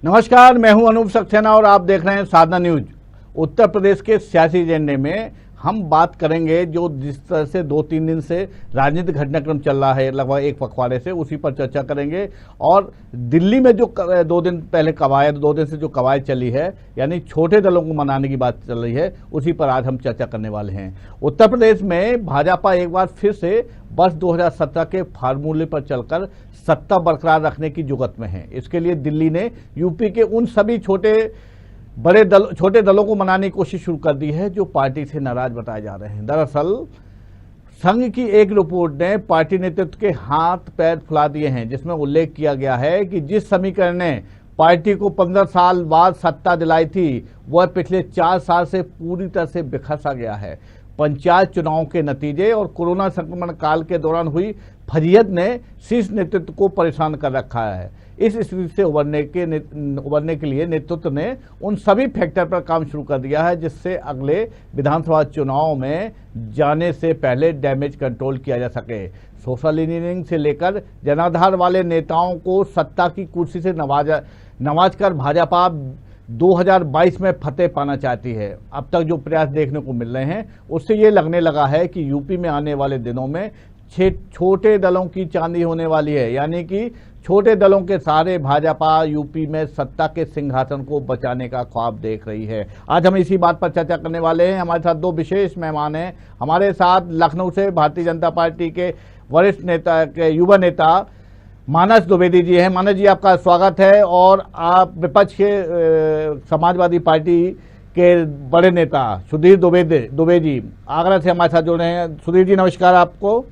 नमस्कार, मैं हूं अनूप सक्सेना और आप देख रहे हैं साधना न्यूज। उत्तर प्रदेश के सियासी एजेंडे में हम बात करेंगे जो जिस तरह से 2-3 दिन से राजनीतिक घटनाक्रम चल रहा है, लगभग एक पखवाड़े से, उसी पर चर्चा करेंगे। और दिल्ली में जो 2 दिन पहले कवायद, 2 दिन से जो कवायद चली है, यानी छोटे दलों को मनाने की बात चल रही है, उसी पर आज हम चर्चा करने वाले हैं। उत्तर प्रदेश में भाजपा एक बार फिर से वर्ष 2017 के फार्मूले पर चलकर सत्ता बरकरार रखने की जुगत में है। इसके लिए दिल्ली ने यूपी के उन सभी छोटे दलों को मनाने की कोशिश शुरू कर दी है जो पार्टी से नाराज बताए जा रहे हैं। दरअसल संघ की एक रिपोर्ट ने पार्टी नेतृत्व के हाथ पैर फुला दिए हैं, जिसमें उल्लेख किया गया है कि जिस समीकरण ने पार्टी को 15 साल बाद सत्ता दिलाई थी, वह पिछले 4 साल से पूरी तरह से बिखर सा गया है। पंचायत चुनाव के नतीजे और कोरोना संक्रमण काल के दौरान हुई फजीहत ने शीर्ष नेतृत्व को परेशान कर रखा है। इस स्थिति से उबरने के लिए नेतृत्व ने उन सभी फैक्टर पर काम शुरू कर दिया है जिससे अगले विधानसभा चुनाव में जाने से पहले डैमेज कंट्रोल किया जा सके। सोशल इंजीनियरिंग से लेकर जनाधार वाले नेताओं को सत्ता की कुर्सी से नवाज कर भाजपा 2022 में फतेह पाना चाहती है। अब तक जो प्रयास देखने को मिल रहे हैं उससे ये लगने लगा है कि यूपी में आने वाले दिनों में छोटे दलों की चांदी होने वाली है, यानी कि छोटे दलों के सहारे भाजपा यूपी में सत्ता के सिंहासन को बचाने का ख्वाब देख रही है। आज हम इसी बात पर चर्चा करने वाले हैं। हमारे साथ 2 विशेष मेहमान हैं। हमारे साथ लखनऊ से भारतीय जनता पार्टी के वरिष्ठ नेता के युवा नेता मानस द्विवेदी जी हैं। मानस जी, आपका स्वागत है। और आप विपक्ष के समाजवादी पार्टी के बड़े नेता सुधीर दुबे जी आगरा से हमारे साथ जुड़े हैं। सुधीर जी नमस्कार आपको।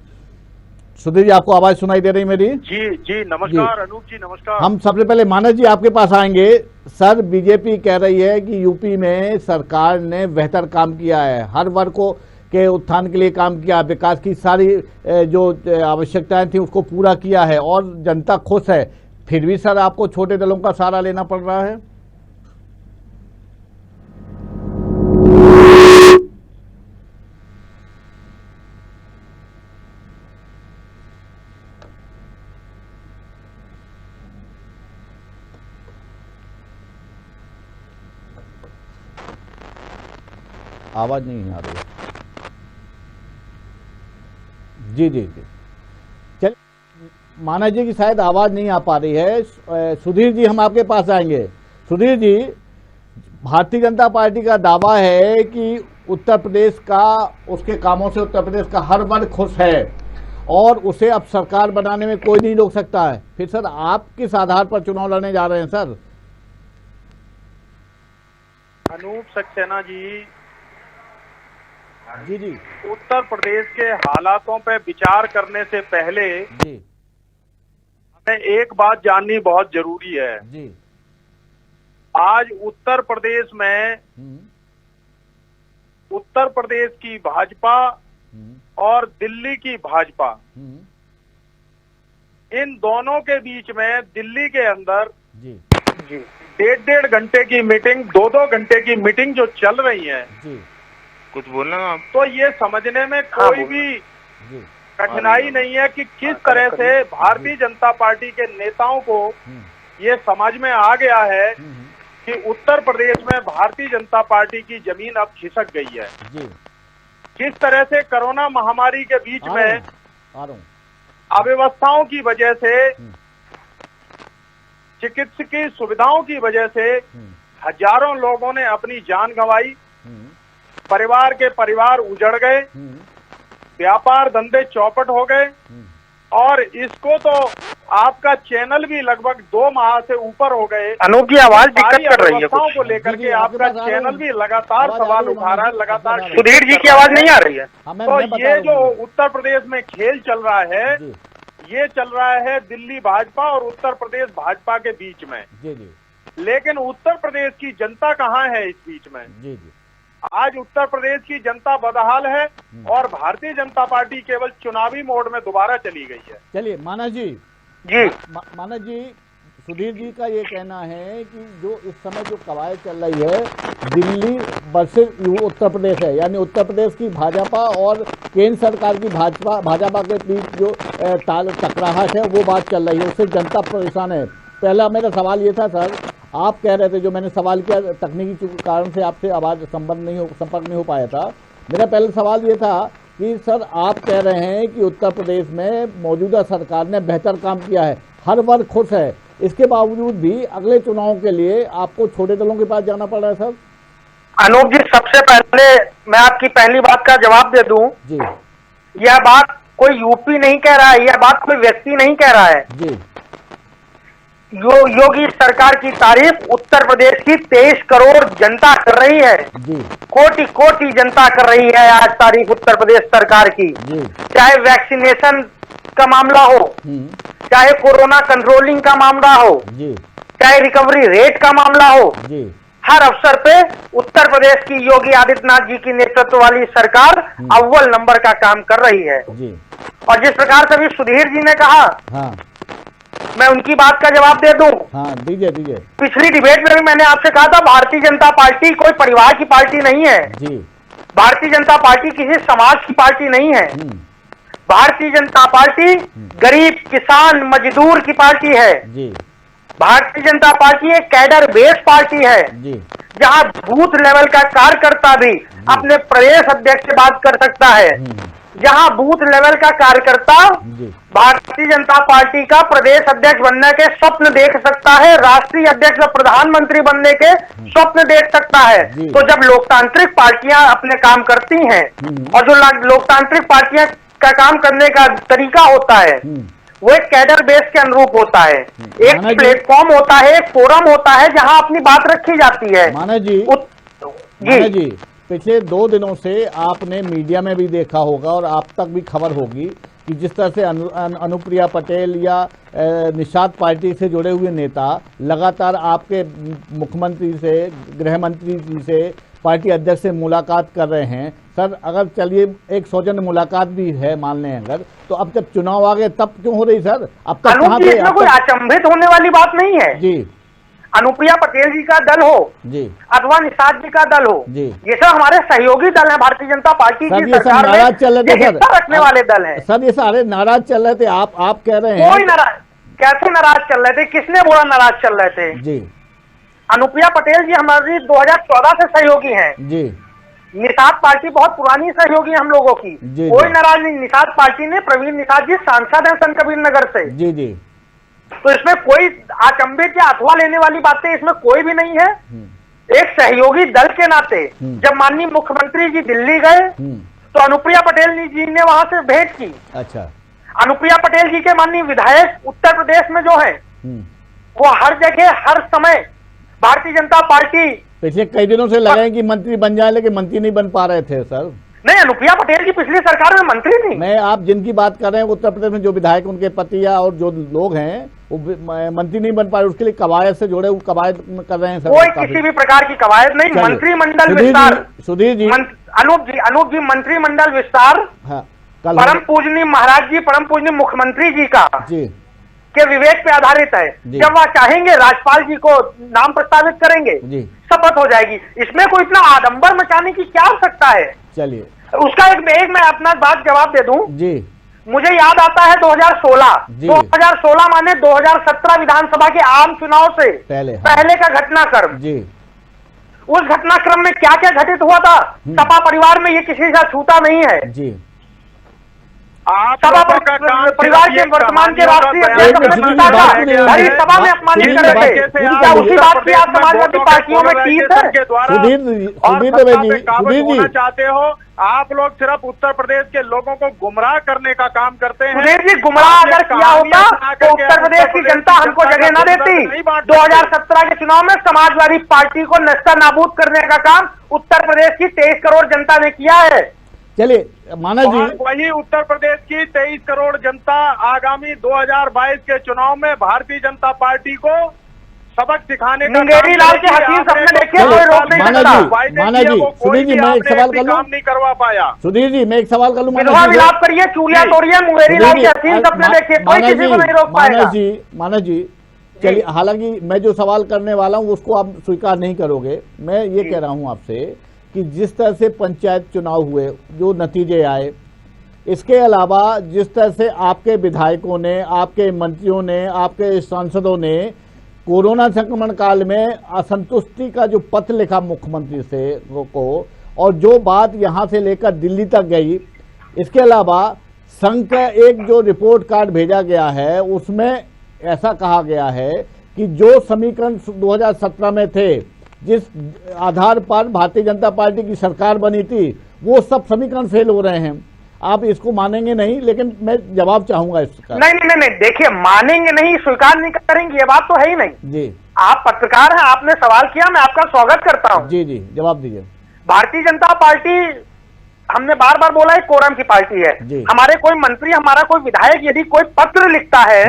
सुधीर जी, आपको आवाज सुनाई दे रही मेरी? जी नमस्कार अनूप जी, नमस्कार। हम सबसे पहले मानस जी आपके पास आएंगे। सर, बीजेपी कह रही है कि यूपी में सरकार ने बेहतर काम किया है, हर वर्ग को के उत्थान के लिए काम किया, विकास की सारी जो आवश्यकताएं थी उसको पूरा किया है और जनता खुश है। फिर भी सर आपको छोटे दलों का सहारा लेना पड़ रहा है। आवाज नहीं आ रही है। जी चलिए, मानस जी की शायद आवाज नहीं आ पा रही है। सुधीर जी, हम आपके पास आएंगे। सुधीर जी, भारतीय जनता पार्टी का दावा है कि उत्तर प्रदेश का, उसके कामों से उत्तर प्रदेश का हर वर्ग खुश है और उसे अब सरकार बनाने में कोई नहीं रोक सकता है। फिर सर आप किस आधार पर चुनाव लड़ने जा रहे हैं सर? अनूप सक्सेना जी, जी उत्तर प्रदेश के हालातों पे विचार करने से पहले जी हमें एक बात जाननी बहुत जरूरी है। जी आज उत्तर प्रदेश में उत्तर प्रदेश की भाजपा और दिल्ली की भाजपा, इन दोनों के बीच में दिल्ली के अंदर जी 1.5 घंटे की मीटिंग, 2-2 घंटे की मीटिंग जो चल रही है, जी कुछ बोलना आप? तो ये समझने में कोई भी कठिनाई नहीं है कि किस तरह से भारतीय जनता पार्टी के नेताओं को ये समझ में आ गया है कि उत्तर प्रदेश में भारतीय जनता पार्टी की जमीन अब खिसक गई है। किस तरह से कोरोना महामारी के बीच में अव्यवस्थाओं की वजह से, चिकित्सकीय सुविधाओं की वजह से हजारों लोगों ने अपनी जान गंवाई, परिवार के परिवार उजड़ गए, व्यापार धंधे चौपट हो गए। और इसको तो आपका चैनल भी लगभग 2 माह से ऊपर हो गए। अनूप जी, आवाज दिक्कत कर रही है कुछ को लेकर के आपका चैनल भी लगातार सवाल उठा रहा है, लगातार। सुधीर जी की आवाज नहीं आ रही है। तो ये जो उत्तर प्रदेश में खेल चल रहा है, ये चल रहा है दिल्ली भाजपा और उत्तर प्रदेश भाजपा के बीच में। लेकिन उत्तर प्रदेश की जनता कहाँ है इस बीच में? आज उत्तर प्रदेश की जनता बदहाल है और भारतीय जनता पार्टी केवल चुनावी मोड में दोबारा चली गई है। चलिए मानस जी, मानस जी, सुधीर जी का ये कहना है कि जो इस समय जो कवायद चल रही है दिल्ली वर्सेस उत्तर प्रदेश है, यानी उत्तर प्रदेश की भाजपा और केंद्र सरकार की भाजपा के बीच जो टकराहट है वो बात चल रही है, उससे जनता परेशान है। पहला मेरा सवाल ये था सर, आप कह रहे थे, जो मैंने सवाल किया, तकनीकी कारण से आपसे संपर्क नहीं हो पाया था। मेरा पहला सवाल ये था कि सर, आप कह रहे हैं कि उत्तर प्रदेश में मौजूदा सरकार ने बेहतर काम किया है, हर वर्ग खुश है, इसके बावजूद भी अगले चुनाव के लिए आपको छोटे दलों के पास जाना पड़ रहा है। सर अनूप जी, सबसे पहले मैं आपकी पहली बात का जवाब दे दूं जी। यह बात कोई यूपी नहीं कह रहा है, यह बात कोई व्यक्ति नहीं कह रहा है जी। योगी सरकार की तारीफ उत्तर प्रदेश की 23 करोड़ जनता कर रही है जी। कोटि कोटि जनता कर रही है आज तारीफ उत्तर प्रदेश सरकार की जी। चाहे वैक्सीनेशन का मामला हो, चाहे कोरोना कंट्रोलिंग का मामला हो जी, चाहे रिकवरी रेट का मामला हो जी। हर अवसर पे उत्तर प्रदेश की योगी आदित्यनाथ जी की नेतृत्व वाली सरकार अव्वल नंबर का काम कर रही है जी। और जिस प्रकार से अभी सुधीर जी ने कहा, हाँ मैं उनकी बात का जवाब दे दूं। हाँ, दीजिए दीजिए। पिछली डिबेट में भी मैंने आपसे कहा था, भारतीय जनता पार्टी कोई परिवार की पार्टी नहीं है जी। भारतीय जनता पार्टी किसी समाज की पार्टी नहीं है भारतीय जनता पार्टी गरीब किसान मजदूर की पार्टी है जी। भारतीय जनता पार्टी एक कैडर बेस्ड पार्टी है जी। जहां बूथ लेवल का कार्यकर्ता भी अपने प्रदेश अध्यक्ष से बात कर सकता है, जहां बूथ लेवल का कार्यकर्ता भारतीय जनता पार्टी का प्रदेश अध्यक्ष बनने के स्वप्न देख सकता है, राष्ट्रीय अध्यक्ष और प्रधानमंत्री बनने के स्वप्न देख सकता है। तो जब लोकतांत्रिक पार्टियां अपने काम करती हैं और जो लोकतांत्रिक पार्टियां का काम करने का तरीका होता है वो एक कैडर बेस के अनुरूप होता है, एक प्लेटफॉर्म होता है, एक फोरम होता है जहां अपनी बात रखी जाती है। माना जी, पिछले 2 दिनों से आपने मीडिया में भी देखा होगा और आप तक भी खबर होगी कि जिस तरह से अनुप्रिया पटेल या निषाद पार्टी से जुड़े हुए नेता लगातार आपके मुख्यमंत्री से, गृह मंत्री जी से, पार्टी अध्यक्ष से मुलाकात कर रहे हैं। सर, अगर चलिए एक सौजन्य मुलाकात भी है मान लें अगर, तो अब जब चुनाव आ गए तब क्यों हो रही सर? अब तक कहां थे? इसमें कोई अचंभित होने वाली बात नहीं है जी। अनुप्रिया पटेल जी का दल हो जी अथवा निषाद जी का दल हो जी, ये सब हमारे सहयोगी दल है भारतीय जनता पार्टी की सरकार में, ये हिस्सा रखने वाले दल है। सर, ये सारे नाराज चल रहे थे, आप कह रहे हैं। कोई नाराज, कैसे नाराज चल रहे थे? किसने बोला नाराज चल रहे थे? जी। अनुप्रिया पटेल जी हमारी 2014 से सहयोगी हैं जी। निषाद पार्टी बहुत पुरानी सहयोगी है हम लोगों की, कोई नाराज नहीं। निषाद पार्टी ने, प्रवीण निषाद जी सांसद हैं संत कबीर नगर से। जी जी। तो इसमें कोई अचंभित या अथवा लेने वाली बातें इसमें कोई भी नहीं है। एक सहयोगी दल के नाते जब माननीय मुख्यमंत्री जी दिल्ली गए तो अनुप्रिया पटेल जी ने वहां से भेंट की। अच्छा। अनुप्रिया पटेल जी के माननीय विधायक उत्तर प्रदेश में जो है वो हर जगह हर समय भारतीय जनता पार्टी, पिछले कई दिनों से लगे कि मंत्री बन जाए, लेकिन मंत्री नहीं बन पा रहे थे सर। नहीं, अनुप्रिया पटेल जी पिछली सरकार में मंत्री थी। मैं आप जिनकी बात कर रहे हैं उत्तर प्रदेश में जो विधायक, उनके पति या और जो लोग हैं वो मंत्री नहीं बन पा रहे, उसके लिए कवायद से जुड़े कवायद कर रहे हैं सर। कोई किसी भी प्रकार की कवायद नहीं, मंत्रिमंडल विस्तार। सुधीर जी, अनूप जी मंत्रिमंडल विस्तार परम पूजनीय महाराज जी, परम पूजनीय मुख्यमंत्री जी का जी के विवेक पे आधारित है। जब वह चाहेंगे राज्यपाल जी को नाम प्रस्तावित करेंगे, शपथ हो जाएगी। इसमें कोई इतना आडंबर मचाने की क्या आवश्यकता है? चलिए उसका एक मैं अपना बात जवाब दे दूं जी। मुझे याद आता है 2016 माने 2017 विधानसभा के आम चुनाव से पहले का घटनाक्रम जी। उस घटनाक्रम में क्या क्या घटित हुआ था सपा परिवार में, ये किसी का छूता नहीं है जी। सभा परिवार के वर्तमान के राष्ट्रीय अध्यक्ष सभा में अपमानित कर रहे थे, क्या उसी बात की आप समाजवादी पार्टियों में टीस है? होना चाहते हो आप लोग सिर्फ उत्तर प्रदेश के लोगों को गुमराह करने का काम करते हैं। सुधीर जी, गुमराह अगर किया होता तो उत्तर प्रदेश की जनता हमको जगह न देती। 2017 के चुनाव में समाजवादी पार्टी को नस्ता नाबूद करने का काम उत्तर प्रदेश की 23 करोड़ जनता ने किया है। चलिए माना जी, वही उत्तर प्रदेश की 23 करोड़ जनता आगामी 2022 के चुनाव में भारतीय जनता पार्टी को सबक सिखाने का मुंगेरी लाल के हसीन सपने देखे, कोई रोक नहीं सकता। माना जी, सुधीर जी, मैं एक सवाल कर लूं? नहीं करवा पाया। सुधीर जी, मैं एक सवाल कर लूं? विलाप करिए, चूड़ियां तोड़िए, मुंगेरी लाल के हसीन सपने देखे, कोई किसी को नहीं रोक पाएगा। माना जी, चलिए, हालांकि मैं जो सवाल करने वाला हूं उसको आप स्वीकार नहीं करोगे। मैं ये कह रहा हूं आपसे कि जिस तरह से पंचायत चुनाव हुए, जो नतीजे आए, इसके अलावा जिस तरह से आपके विधायकों ने, आपके मंत्रियों ने, आपके सांसदों ने कोरोना संक्रमण काल में असंतुष्टि का जो पत्र लिखा मुख्यमंत्री से को और जो बात यहां से लेकर दिल्ली तक गई, इसके अलावा संघ का एक जो रिपोर्ट कार्ड भेजा गया है उसमें ऐसा कहा गया है कि जो समीकरण 2017 में थे, जिस आधार पर भारतीय जनता पार्टी की सरकार बनी थी, वो सब समीकरण फेल हो रहे हैं। आप इसको मानेंगे नहीं, लेकिन मैं जवाब चाहूंगा इसका। नहीं, देखिए, मानेंगे नहीं, स्वीकार नहीं करेंगे, ये बात तो है ही नहीं जी। आप पत्रकार हैं, आपने सवाल किया, मैं आपका स्वागत करता हूं। जी जी, जवाब दीजिए। भारतीय जनता पार्टी, हमने बार बार बोला है, कोरम की पार्टी है। हमारे कोई मंत्री, हमारा कोई विधायक यदि कोई पत्र लिखता है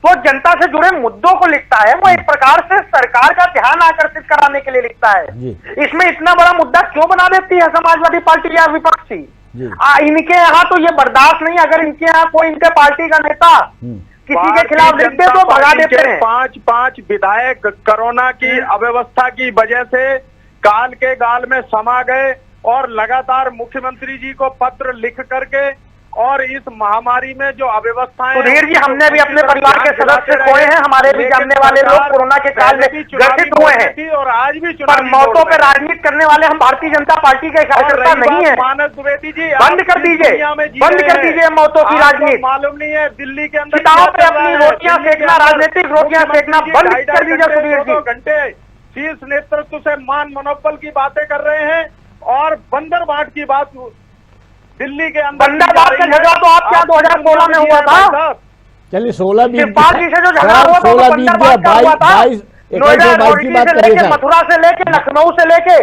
तो जनता से जुड़े मुद्दों को लिखता है, वो एक प्रकार से सरकार का ध्यान आकर्षित कराने के लिए लिखता है। इसमें इतना बड़ा मुद्दा क्यों बना देती है समाजवादी पार्टी या विपक्षी? इनके यहाँ तो ये बर्दाश्त नहीं, अगर इनके यहाँ कोई इनके पार्टी का नेता किसी के खिलाफ लिख दे तो भगा देते हैं। 5 विधायक कोरोना की अव्यवस्था की वजह से काल के गाल में समा गए और लगातार मुख्यमंत्री जी को पत्र लिख करके और इस महामारी में जो अव्यवस्थाएं, सुधीर जी, हमने भी अपने परिवार के सदस्य खोए हैं, हमारे भी जानने वाले लोग कोरोना के काल में ग्रसित हुए हैं और आज भी पर मौतों पर राजनीति करने वाले हम भारतीय जनता पार्टी के कार्यकर्ता नहीं है। मानस द्विवेदी जी, बंद कर दीजिए मौतों की राजनीति। मालूम नहीं है दिल्ली के अंदर चिताओं पे अपनी रोटियां सेकना, राजनीतिक रोटियां सेकना बंद कर दीजिए सुधीर जी। घंटे शीर्ष नेतृत्व से मान मनोबल की बातें कर रहे हैं और बंदर बाट की बात दिल्ली के अंदर। बंदर बाट का झगड़ा तो आप क्या 2016 में हुआ था? चलिए 16 बीत पार्टी से जो झगड़ा हुआ था, 16 बीत गया, 22 की बात करिए। मथुरा से लेके लखनऊ से लेके।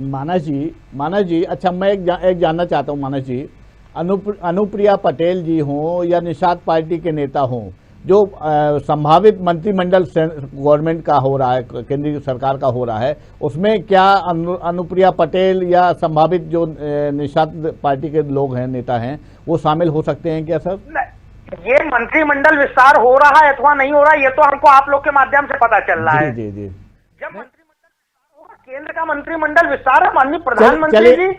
मानस जी, अच्छा मैं एक जानना चाहता हूँ मानस जी, अनुप्रिया पटेल जी हों या निषाद पार्टी के नेता हों, जो संभावित मंत्रिमंडल गवर्नमेंट का हो रहा है, केंद्रीय सरकार का हो रहा है, उसमें क्या अनुप्रिया पटेल या संभावित जो निषाद पार्टी के लोग हैं, नेता हैं, वो शामिल हो सकते हैं क्या सर? ये मंत्रिमंडल विस्तार हो रहा है अथवा नहीं हो रहा है, ये तो हमको आप लोग के माध्यम से पता चल रहा है। जी जी। जब मंत्रिमंडल विस्तार होगा, केंद्र का मंत्रिमंडल विस्तार है, माननीय प्रधानमंत्री जी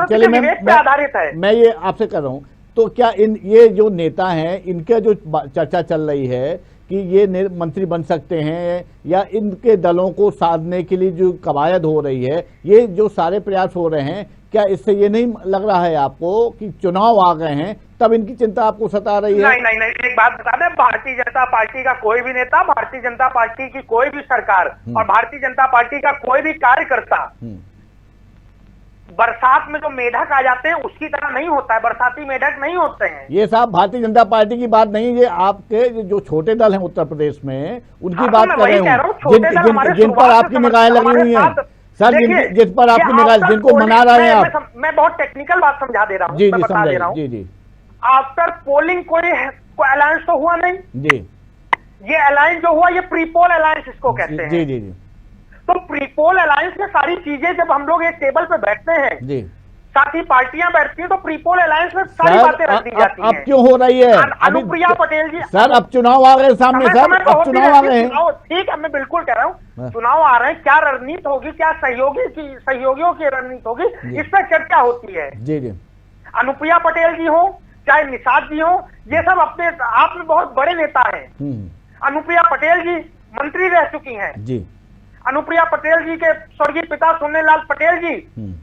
चलिए मैं आधारित है। मैं ये आपसे कर रहा हूँ, तो क्या ये जो नेता हैं, इनके जो चर्चा चल रही है कि ये मंत्री बन सकते हैं या इनके दलों को साधने के लिए जो कवायद हो रही है, ये जो सारे प्रयास हो रहे हैं, क्या इससे ये नहीं लग रहा है आपको कि चुनाव आ गए हैं तब इनकी चिंता आपको सता रही है? नहीं, एक बात बता दें, भारतीय जनता पार्टी का कोई भी नेता, भारतीय जनता पार्टी की कोई भी सरकार और भारतीय जनता पार्टी का कोई भी कार्यकर्ता बरसात में जो मेढक आ जाते हैं उसकी तरह नहीं होता है, बरसाती मेढक नहीं होते हैं। ये साहब भारतीय जनता पार्टी की बात नहीं, ये आपके जो छोटे दल हैं उत्तर प्रदेश में उनकी बात कर रहे हूँ, जिन पर आपकी निगाहें लगी हुई हैं सर, जिस पर आपकी निगाहें, जिनको मना रहे हैं आप। मैं बहुत टेक्निकल बात समझा दे रहा हूँ, जी जी जी। आफ्टर पोलिंग कोई अलायंस तो हुआ नहीं जी, ये अलायंस जो हुआ ये प्रीपोल अलायंस इसको कहते हैं। जी जी जी। तो प्रीपोल अलायंस में सारी चीजें जब हम लोग एक टेबल पे बैठते हैं जी, साथ ही पार्टियां बैठती हैं, तो प्रीपोल अलायंस में सारी बातें रख दी जाती हैं। अब क्यों हो रही है? अनुप्रिया पटेल जी सर, अब चुनाव आ गए सामने सर, अब चुनाव आ गए हैं। ठीक है, मैं बिल्कुल कह रहा हूँ, चुनाव आ रहे हैं, क्या रणनीति होगी, क्या सहयोगियों की रणनीति होगी, इस पर चर्चा होती है। जी जी। अनुप्रिया पटेल जी हो चाहे निषाद जी हो, ये सब अपने आप में बहुत बड़े नेता हैं। अनुप्रिया पटेल जी मंत्री रह चुकी हैं जी। अनुप्रिया पटेल जी के स्वर्गीय पिता सोनेलाल पटेल जी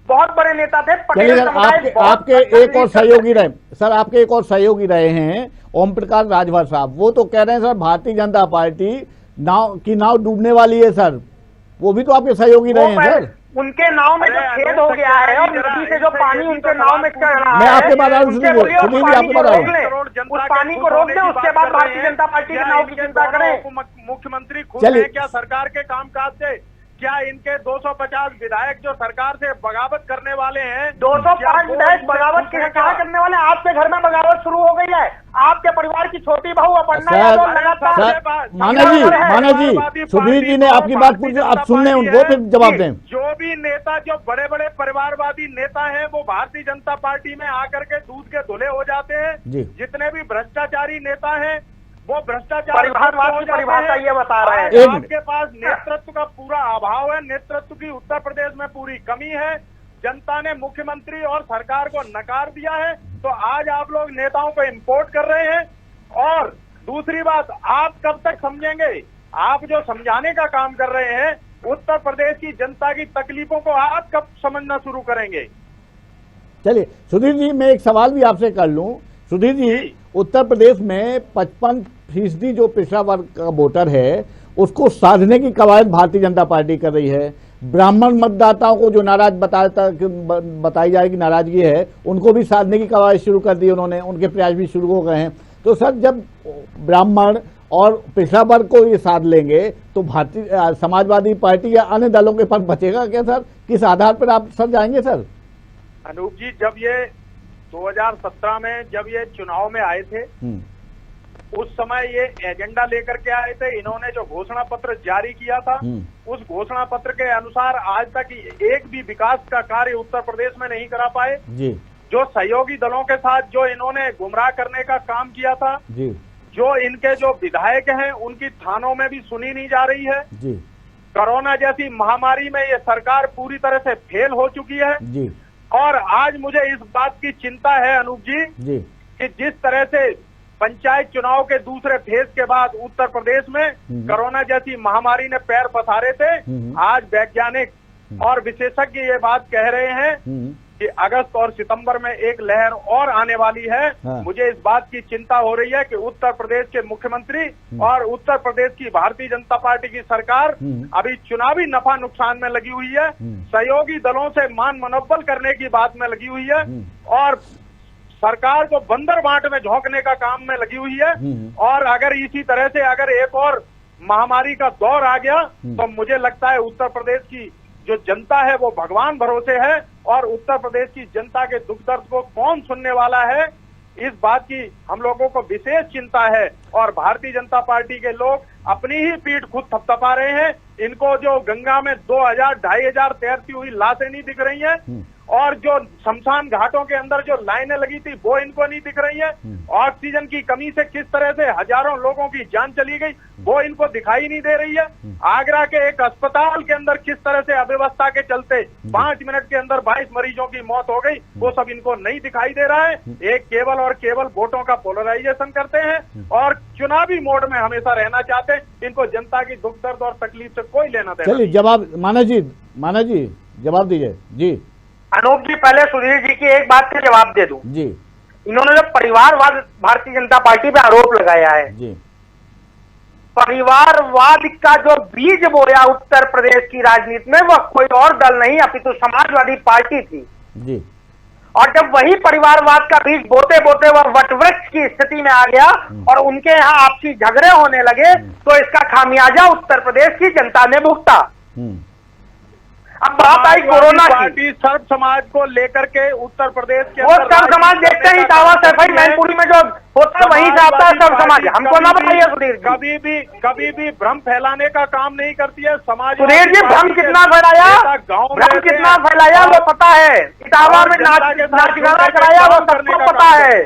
बहुत बड़े नेता थे। पटेल आपके एक और सहयोगी रहे सर, आपके एक और सहयोगी रहे हैं ओम प्रकाश राजभर साहब, वो तो कह रहे हैं सर भारतीय जनता पार्टी नाव डूबने वाली है सर, वो भी तो आपके सहयोगी रहे हैं सर। उनके नाव में जो छेद हो गया है और नदी से जो पानी उनके नाव में चढ़ रहा है, मैं आपके बात उस पानी को रोक दें, उसके बाद भारतीय जनता पार्टी के नाव की चिंता करें। मुख्यमंत्री खुद है क्या सरकार के कामकाज से? क्या इनके 250 विधायक जो सरकार से बगावत करने वाले हैं, 205 विधायक बगावत क्या करने वाले? आपके घर में बगावत शुरू हो गई है, आपके परिवार की छोटी बहू अपर्णा यादव लगातार। माना जी, सुधीर जी ने आपकी बात पूछी, आप सुन लें उनको, फिर जवाब दें। जो भी नेता, जो बड़े बड़े परिवारवादी नेता हैं, वो भारतीय जनता पार्टी में आकर के दूध के धुले हो जाते हैं। जितने भी भ्रष्टाचारी नेता हैं वो भ्रष्टाचार परिभाषा ये बता रहे हैं। आपके पास नेतृत्व का पूरा अभाव है, नेतृत्व की उत्तर प्रदेश में पूरी कमी है, जनता ने मुख्यमंत्री और सरकार को नकार दिया है, तो आज आप लोग नेताओं को इंपोर्ट कर रहे हैं और दूसरी बात, आप कब तक समझेंगे? आप जो समझाने का काम कर रहे हैं उत्तर प्रदेश की जनता की तकलीफों को, आप कब समझना शुरू करेंगे? चलिए सुधीर जी, मैं एक सवाल भी आपसे कर लूं। सुधीर जी, उत्तर प्रदेश में 55% जो पिछड़ा वर्ग का वोटर है उसको साधने की कवायद भारतीय जनता पार्टी कर रही है। ब्राह्मण मतदाताओं को जो नाराज बताई जाएगी नाराजगी है, उनको भी साधने की कवायद शुरू कर दी उन्होंने, उनके प्रयास भी शुरू हो गए हैं। तो सर, जब ब्राह्मण और पिछड़ा वर्ग को ये साध लेंगे तो भारतीय समाजवादी पार्टी या अन्य दलों के पद बचेगा क्या सर? किस आधार पर आप सर जाएंगे सर? अनूप जी, जब ये 2017 में जब ये चुनाव में आए थे, उस समय ये एजेंडा लेकर के आए थे। इन्होंने जो घोषणा पत्र जारी किया था, उस घोषणा पत्र के अनुसार आज तक एक भी विकास का कार्य उत्तर प्रदेश में नहीं करा पाए जी। जो सहयोगी दलों के साथ जो इन्होंने गुमराह करने का काम किया था जी। जो इनके जो विधायक हैं उनकी थानों में भी सुनी नहीं जा रही है जी। कोरोना जैसी महामारी में ये सरकार पूरी तरह से फेल हो चुकी है जी। और आज मुझे इस बात की चिंता है अनूप जी कि जिस तरह से पंचायत चुनाव के दूसरे फेज के बाद उत्तर प्रदेश में कोरोना जैसी महामारी ने पैर पसारे थे, आज वैज्ञानिक और विशेषज्ञ ये बात कह रहे हैं कि अगस्त और सितंबर में एक लहर और आने वाली है। हाँ। मुझे इस बात की चिंता हो रही है कि उत्तर प्रदेश के मुख्यमंत्री और उत्तर प्रदेश की भारतीय जनता पार्टी की सरकार अभी चुनावी नफा नुकसान में लगी हुई है, सहयोगी दलों से मान मनोबल करने की बात में लगी हुई है और सरकार को बंदर बांट में झोंकने का काम में लगी हुई है। और अगर इसी तरह से अगर एक और महामारी का दौर आ गया तो मुझे लगता है उत्तर प्रदेश की जो जनता है वो भगवान भरोसे है और उत्तर प्रदेश की जनता के दुख दर्द को कौन सुनने वाला है, इस बात की हम लोगों को विशेष चिंता है। और भारतीय जनता पार्टी के लोग अपनी ही पीठ खुद थपथपा रहे हैं। इनको जो गंगा में 2000-2500 तैरती हुई लाशें नहीं दिख रही हैं और जो शमशान घाटों के अंदर जो लाइनें लगी थी वो इनको नहीं दिख रही है। ऑक्सीजन की कमी से किस तरह से हजारों लोगों की जान चली गई वो इनको दिखाई नहीं दे रही है। आगरा के एक अस्पताल के अंदर किस तरह से अव्यवस्था के चलते 5 मिनट के अंदर 22 मरीजों की मौत हो गई, वो सब इनको नहीं दिखाई दे रहा है। एक केवल और केवल वोटों का पोलराइजेशन करते हैं और चुनावी मोड में हमेशा रहना चाहते हैं। इनको जनता की दुख दर्द और तकलीफ से कोई लेना देना। चलिए जवाब माना जी जवाब दीजिए जी। अनूप जी, पहले सुधीर जी की एक बात का जवाब दे दूं जी। इन्होंने जो परिवारवाद भारतीय जनता पार्टी पे आरोप लगाया है जी। परिवारवाद का जो बीज बोया उत्तर प्रदेश की राजनीति में वह कोई और दल नहीं अपितु समाजवादी पार्टी थी जी। और जब वही परिवारवाद का बीज बोते बोते वह वटवृक्ष की स्थिति में आ गया और उनके यहाँ आपसी झगड़े होने लगे तो इसका खामियाजा उत्तर प्रदेश की जनता ने भुगता। अब बात आई कोरोना की, सर्व समाज को लेकर के उत्तर प्रदेश के वो सर्व समाज देखते ही दावा सफाई मैनपुरी में जो होता है वहीं से आता है सर्व समाज। हमको ना बताइए सुधीर जी, कभी भी भ्रम फैलाने का काम नहीं करती है समाज। सुधीर जी, भ्रम कितना फैलाया, भ्रम कितना फैलाया वो पता है। इटावा में नाच गाना कराया वो सबको पता है,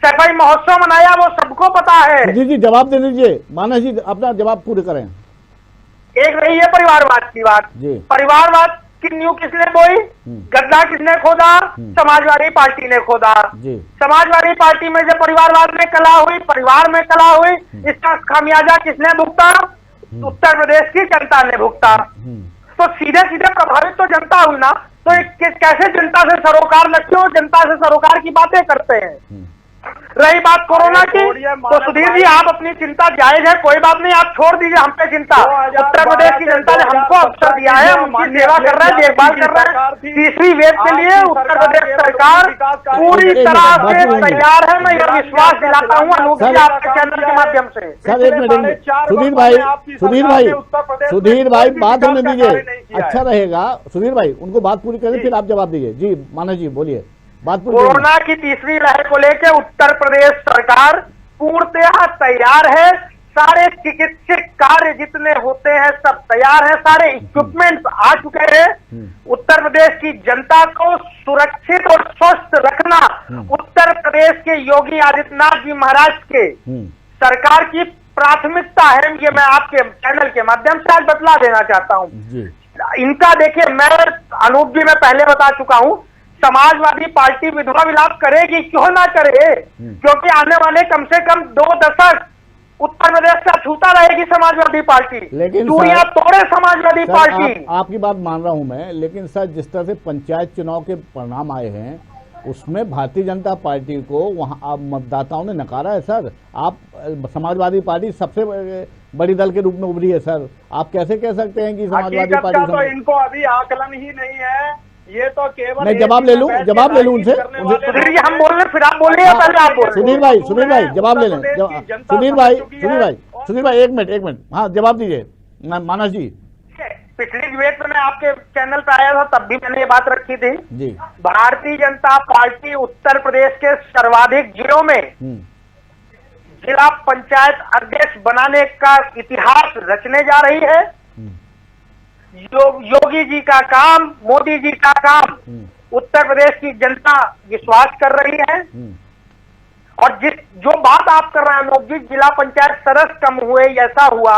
सफाई महोत्सव मनाया वो सबको पता है। जी जवाब दे दीजिए, माना जी अपना जवाब पूरे करें। एक रही है परिवारवाद की बात। परिवारवाद की नींव किसने बोई, गड्ढा किसने खोदा, समाजवादी पार्टी ने खोदा। समाजवादी पार्टी में जब परिवारवाद में कला हुई, परिवार में कला हुई, इसका खामियाजा किसने भुगता, उत्तर प्रदेश की जनता ने भुगता। तो सीधे सीधे प्रभावित तो जनता हुई ना, तो कैसे जनता से सरोकार लगते हो, जनता से सरोकार की बातें करते हैं। रही बात कोरोना की, तो सुधीर जी आप अपनी चिंता जायज है, कोई बात नहीं, आप छोड़ दीजिए हम पे चिंता। उत्तर प्रदेश की जनता ने हमको अवसर दिया है, हम उनकी सेवा कर रहे हैं, देखभाल कर रहे हैं। तीसरी वेव के लिए उत्तर प्रदेश सरकार पूरी तरह से तैयार है। मैं यह विश्वास दिलाता हूँ अनूप जी आपके चैनल के माध्यम से। सर एक मिनट, सुधीर भाई बात होने दीजिए, अच्छा रहेगा। सुधीर भाई उनको बात पूरी करें फिर आप जवाब दीजिए। जी माना जी बोलिए। कोरोना की तीसरी लहर को लेकर उत्तर प्रदेश सरकार पूर्णतः तैयार है। सारे चिकित्सक कार्य जितने होते हैं सब तैयार है, सारे इक्विपमेंट्स आ चुके हैं। उत्तर प्रदेश की जनता को सुरक्षित और स्वस्थ रखना उत्तर प्रदेश के योगी आदित्यनाथ जी महाराज के सरकार की प्राथमिकता है। ये मैं आपके चैनल के माध्यम से आज बतला देना चाहता हूँ। इनका देखिए, मैं अनूप जी मैं पहले बता चुका हूँ, समाजवादी पार्टी विधवा विलाप करेगी, क्यों ना करे, क्योंकि आने वाले कम से कम 2 दशक उत्तर प्रदेश से अछूता रहेगी समाजवादी पार्टी, लेकिन दूरियां तोड़े समाजवादी सर, पार्टी। आपकी बात मान रहा हूं मैं, लेकिन सर जिस तरह से पंचायत चुनाव के परिणाम आए हैं उसमें भारतीय जनता पार्टी को वहां आप मतदाताओं ने नकारा है सर। आप समाजवादी पार्टी सबसे बड़ी दल के रूप में उभरी है सर, आप कैसे कह सकते हैं कि समाजवादी पार्टी तो इनको अभी आकलन ही नहीं है, ये तो केवल मैं जवाब ले लूं उनसे। सुधीर जी हम बोल रहे, फिर आप बोलिए, पहले आप बोल। सुधीर भाई जवाब ले लें। सुधीर भाई एक मिनट, हाँ जवाब दीजिए मानस जी। पिछली डिबेट में मैं आपके चैनल पे आया था, तब भी मैंने ये बात रखी थी जी। भारतीय जनता पार्टी उत्तर प्रदेश के सर्वाधिक जिलों में जिला पंचायत अध्यक्ष बनाने का इतिहास रचने जा रही है। योगी जी का काम, मोदी जी का काम उत्तर प्रदेश की जनता विश्वास कर रही है। और जो बात आप कर रहे हैं अनूप जी, जिला पंचायत सदस्य कम हुए, ऐसा हुआ,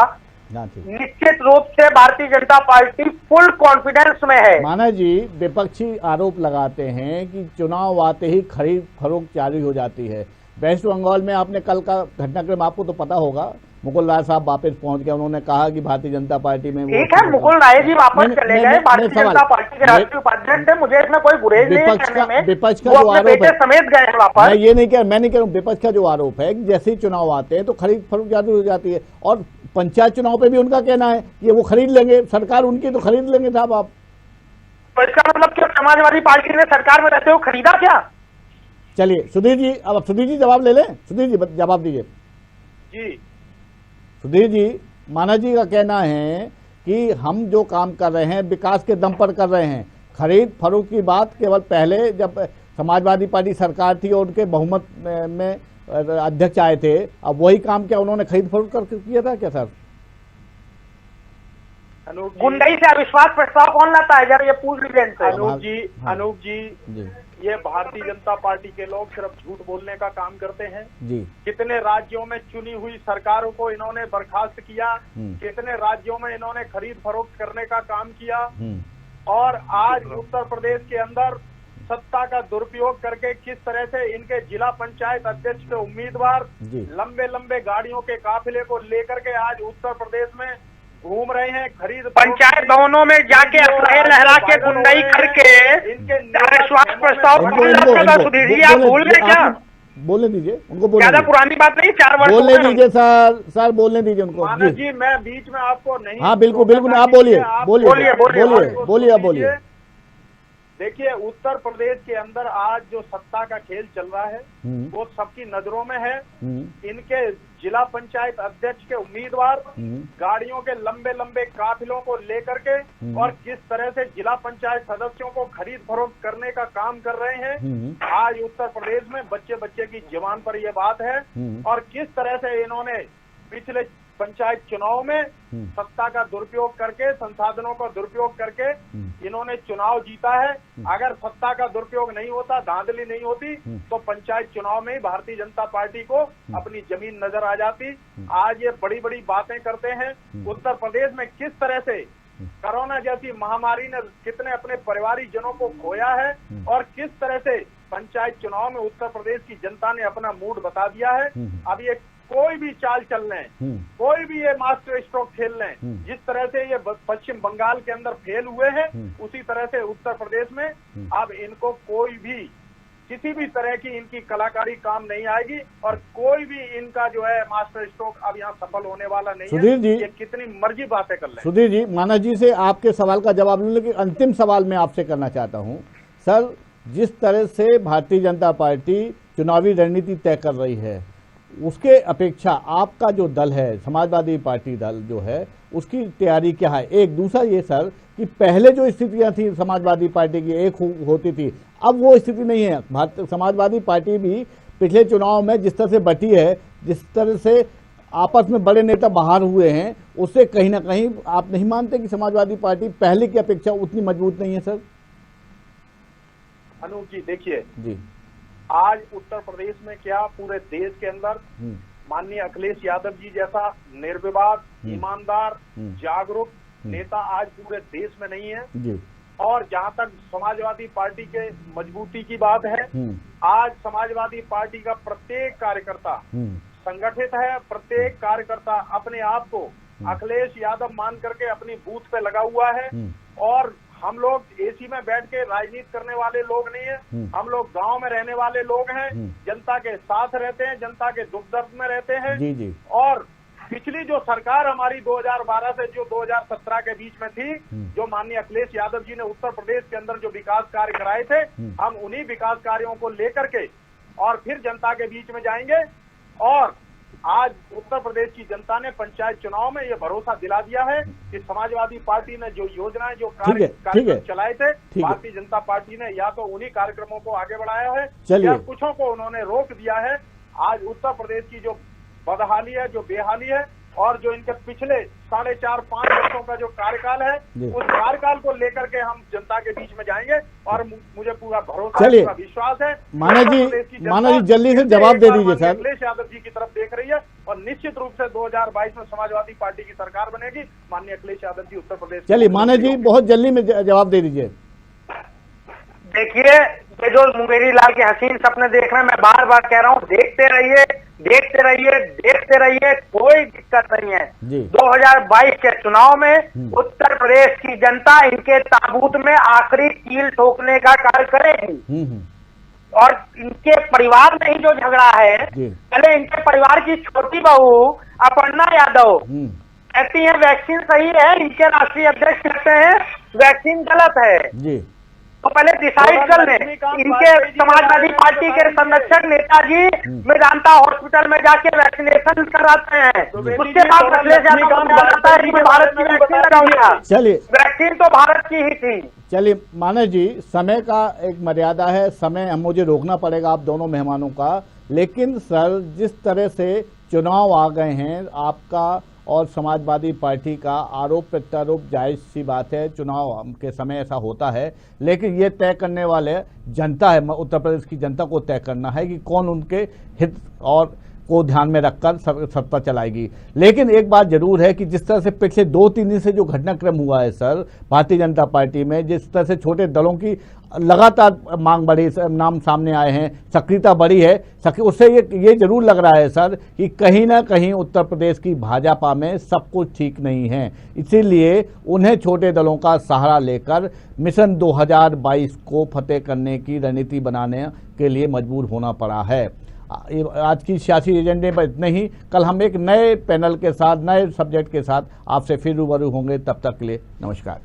निश्चित रूप से Bharatiya Janata party full confidence में है। माना जी विपक्षी आरोप लगाते हैं कि चुनाव आते ही खरीद फरोख्त जारी हो जाती है। वेस्ट बंगाल में आपने कल का घटनाक्रम आपको तो पता होगा, मुकुल राय साहब वापस पहुंच गए, उन्होंने कहा कि भारतीय जनता पार्टी में ठीक है, मुकुल राय जी वापस चले गए, भारतीय जनता पार्टी के राष्ट्रीय उपाध्यक्ष है, मुझे इसमें कोई गुरेज नहीं है कहने में, विपक्ष का जो आरोप है समेत गए हैं वापस। मैं ये नहीं कह, मैं नहीं कह रहा हूँ, विपक्ष का जो आरोप है कि जैसे ही चुनाव आते हैं तो खरीद फरोख्त जारी हो जाती है, और पंचायत चुनाव पे भी उनका कहना है कि वो खरीद लेंगे, सरकार उनकी तो खरीद लेंगे साहब आप। तो इसका मतलब क्या समाजवादी पार्टी ने सरकार में रहते हुए खरीदा क्या? चलिए सुधीर जी, अब सुधीर जी जवाब ले लें। सुधीर जी जवाब दीजिए। जी सुधीर जी, माना जी का कहना है कि हम जो काम कर रहे हैं विकास के दम पर कर रहे हैं, खरीद फरोख्त की बात केवल पहले जब समाजवादी पार्टी सरकार थी और उनके बहुमत में अध्यक्ष आए थे, अब वही काम क्या उन्होंने खरीद फरोख्त करके किया था क्या सर? गुंडई से अविश्वास प्रस्ताव कौन लाता है, जरा ये पूछ लीजिए इनसे। अनूप जी ये भारतीय जनता पार्टी के लोग सिर्फ झूठ बोलने का काम करते हैं जी। कितने राज्यों में चुनी हुई सरकारों को इन्होंने बर्खास्त किया, कितने राज्यों में इन्होंने खरीद फरोख्त करने का काम किया, और आज उत्तर प्रदेश के अंदर सत्ता का दुरुपयोग करके किस तरह से इनके जिला पंचायत अध्यक्ष के उम्मीदवार लंबे लंबे गाड़ियों के काफिले को लेकर के आज उत्तर प्रदेश में घूम रहे हैं, खरीद पंचायत भवनों में जाके असलाहे लहरा के गुंडाई करके अविश्वास प्रस्ताव सुधीर जी आप भूल गए क्या? बोलने दीजिए उनको, बोलने ज्यादा पुरानी बात नहीं, 4 वर्ष बोलने दीजिए सर बोलने दीजिए उनको। जी मैं बीच में आपको नहीं, हाँ बिल्कुल आप बोलिए। देखिए उत्तर प्रदेश के अंदर आज जो सत्ता का खेल चल रहा है वो सबकी नजरों में है। इनके जिला पंचायत अध्यक्ष के उम्मीदवार गाड़ियों के लंबे लंबे काफिलों को लेकर के और किस तरह से जिला पंचायत सदस्यों को खरीद फरोख्त करने का काम कर रहे हैं। आज उत्तर प्रदेश में बच्चे बच्चे की जुबान पर यह बात है, और किस तरह से इन्होंने पिछले पंचायत चुनाव में सत्ता का दुरुपयोग करके, संसाधनों का दुरुपयोग करके इन्होंने चुनाव जीता है। अगर सत्ता का दुरुपयोग नहीं होता, धांधली नहीं होती, तो पंचायत चुनाव में ही भारतीय जनता पार्टी को अपनी जमीन नजर आ जाती। आज ये बड़ी बड़ी बातें करते हैं। उत्तर प्रदेश में किस तरह से कोरोना जैसी महामारी ने कितने अपने परिवारिक जनों को खोया है, और किस तरह से पंचायत चुनाव में उत्तर प्रदेश की जनता ने अपना मूड बता दिया है। अब ये कोई भी चाल चल लें, कोई भी ये मास्टर स्ट्रोक खेल लें, जिस तरह से ये पश्चिम बंगाल के अंदर फेल हुए हैं, उसी तरह से उत्तर प्रदेश में अब इनको कोई भी किसी भी तरह की इनकी कलाकारी काम नहीं आएगी, और कोई भी इनका जो है मास्टर स्ट्रोक अब यहाँ सफल होने वाला नहीं है। सुधीर जी, ये कितनी मर्जी बातें कर लें। सुधीर जी, मानस जी से आपके सवाल का जवाब लूं, लेकिन अंतिम सवाल मैं आपसे करना चाहता हूं सर। जिस तरह से भारतीय जनता पार्टी चुनावी रणनीति तय कर रही है, उसके अपेक्षा आपका जो दल है, समाजवादी पार्टी दल जो है, उसकी तैयारी क्या है? एक दूसरा ये सर कि पहले जो स्थितियां थी समाजवादी पार्टी की एक होती थी, अब वो स्थिति नहीं है। समाजवादी पार्टी भी पिछले चुनाव में जिस तरह से बटी है, जिस तरह से आपस में बड़े नेता बाहर हुए हैं, उससे कहीं ना कहीं आप नहीं मानते कि समाजवादी पार्टी पहले की अपेक्षा उतनी मजबूत नहीं है सर? अनूप जी देखिए जी, आज उत्तर प्रदेश में क्या पूरे देश के अंदर माननीय अखिलेश यादव जी जैसा निर्विवाद, ईमानदार, जागरूक नेता आज पूरे देश में नहीं है। जी। और जहां तक समाजवादी पार्टी के मजबूती की बात है, आज समाजवादी पार्टी का प्रत्येक कार्यकर्ता संगठित है। प्रत्येक कार्यकर्ता अपने आप को अखिलेश यादव मान करके अपनी बूथ पे लगा हुआ है। और हम लोग एसी में बैठ के राजनीति करने वाले लोग नहीं है, हम लोग गांव में रहने वाले लोग हैं, जनता के साथ रहते हैं, जनता के दुख दर्द में रहते हैं। जी। और पिछली जो सरकार हमारी 2012 से जो 2017 के बीच में थी, जो माननीय अखिलेश यादव जी ने उत्तर प्रदेश के अंदर जो विकास कार्य कराए थे, हम उन्हीं विकास कार्यों को लेकर के और फिर जनता के बीच में जाएंगे। और आज उत्तर प्रदेश की जनता ने पंचायत चुनाव में ये भरोसा दिला दिया है कि समाजवादी पार्टी ने जो योजनाएं, जो कार्यक्रम चलाए थे, भारतीय जनता पार्टी ने या तो उन्हीं कार्यक्रमों को आगे बढ़ाया है या कुछों को उन्होंने रोक दिया है। आज उत्तर प्रदेश की जो बदहाली है, जो बेहाली है और जो इनके पिछले 4.5-5 वर्षों का जो कार्यकाल है, उस कार्यकाल को लेकर के हम जनता के बीच में जाएंगे और मुझे पूरा भरोसा, पूरा विश्वास है। माना जी जल्दी से जवाब दे दीजिए सर। अखिलेश यादव जी की तरफ देख रही है और निश्चित रूप से 2022 में समाजवादी पार्टी की सरकार बनेगी। माननीय अखिलेश यादव जी उत्तर प्रदेश। चलिए माना जी बहुत जल्दी में जवाब दे दीजिए। देखिए, ये जो मुंगेरी लाल के हसीन सपने देख रहे हैं, मैं बार बार कह रहा हूँ, देखते रहिए, देखते रहिए, देखते रहिए, कोई दिक्कत नहीं है। 2022 के चुनाव में उत्तर प्रदेश की जनता इनके ताबूत में आखिरी कील ठोकने का कार्य करेगी। और इनके परिवार में ही जो झगड़ा है, पहले इनके परिवार की छोटी बहू अपर्णा यादव कहती है वैक्सीन सही है, इनके राष्ट्रीय अध्यक्ष कहते हैं वैक्सीन गलत है। तो पहले डिसाइड कर लें। इनके समाजवादी पार्टी के संरक्षक नेताजी मेदांता हॉस्पिटल में जाके वैक्सीनेशन कराते हैं, उसके बाद भारत की वैक्सीन लगाऊंगा। चलिए, वैक्सीन तो भारत की ही थी। चलिए मानस जी, समय का एक मर्यादा है, समय मुझे रोकना पड़ेगा आप दोनों मेहमानों का। लेकिन सर, जिस तरह से चुनाव आ गए हैं, आपका और समाजवादी पार्टी का आरोप प्रत्यारोप जायज सी बात है, चुनाव के समय ऐसा होता है, लेकिन ये तय करने वाले जनता है, उत्तर प्रदेश की जनता को तय करना है कि कौन उनके हित और को ध्यान में रखकर सत्ता चलाएगी। लेकिन एक बात जरूर है कि जिस तरह से पिछले 2-3 दिन से जो घटनाक्रम हुआ है सर भारतीय जनता पार्टी में, जिस तरह से छोटे दलों की लगातार मांग बढ़ी, नाम सामने आए हैं, सक्रियता बढ़ी है, उससे ये जरूर लग रहा है सर कि कहीं ना कहीं उत्तर प्रदेश की भाजपा में सब कुछ ठीक नहीं है। इसीलिए उन्हें छोटे दलों का सहारा लेकर मिशन 2022 को फतेह करने की रणनीति बनाने के लिए मजबूर होना पड़ा है। आज की सियासी एजेंडे पर इतने ही। कल हम एक नए पैनल के साथ, नए सब्जेक्ट के साथ आपसे फिर रूबरू होंगे। तब तक के लिए नमस्कार।